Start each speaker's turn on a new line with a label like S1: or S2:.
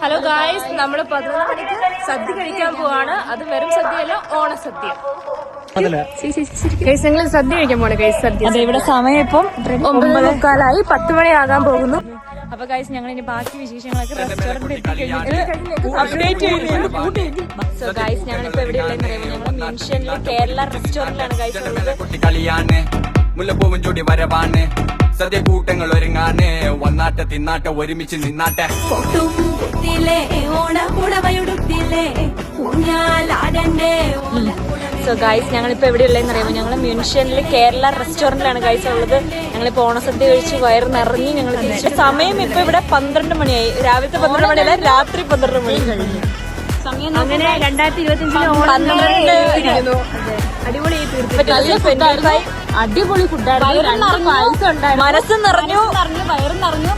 S1: Hello guys, നമ്മൾ 11 മണിക്ക് സദ്യ കഴിക്കാൻ പോവാണ്. അത് വെറും സദ്യയല്ല, ഓണസദ്യ. ഞങ്ങൾ സദ്യ കഴിക്കാൻ പോണേ ഗൈസ്. സദ്യ
S2: അതെ, ഇവിടെ സമയം ഇപ്പം
S1: 9:45, 10 മണിയാകാൻ പോകുന്നു.
S2: അപ്പൊ ഗൈസ് ഞങ്ങൾ ഇനി ബാക്കി വിശേഷങ്ങളൊക്കെ റെസ്റ്റോറന്റിൽ സോ ഗൈസ് ഞങ്ങളിപ്പോ എവിടെയുള്ളതെന്ന് അറിയുമ്പോൾ ഞങ്ങൾ മ്യൂൺഷ്യനിൽ കേരള റെസ്റ്റോറന്റിലാണ് ഗൈസ് ഉള്ളത്.
S3: മുല്ലപ്പൂവും ചൂടി വരവാണ്, സദ്യ കൂട്ടങ്ങൾ ഒരുങ്ങാണ്, വന്നാട്ടെ തിന്നാട്ടെ ഒരുമിച്ച് നിന്നാട്ടെ.
S2: സോ ഗൈസ് ഞങ്ങളിപ്പോ എവിടെയുള്ളതെന്ന് അറിയുമ്പോൾ ഞങ്ങൾ മ്യൂൺഷ്യനിൽ കേരള റെസ്റ്റോറന്റിലാണ് ഗൈസ് ഉള്ളത്. ഞങ്ങളിപ്പോ ഓണസദ്യ കഴിച്ച് വയറ് നിറഞ്ഞ് ഞങ്ങൾ തിരിച്ചു. സമയം ഇപ്പൊ ഇവിടെ 12 മണിയായി. രാവിലത്തെ 12 മണിയല്ല, രാത്രി 12 മണി കഴിഞ്ഞു.
S1: അങ്ങനെ 2025 അടിപൊളി
S2: അടിപൊളി ഫുഡായിരുന്നു. മനസ്സ് നിറഞ്ഞു, വയറും നിറഞ്ഞു.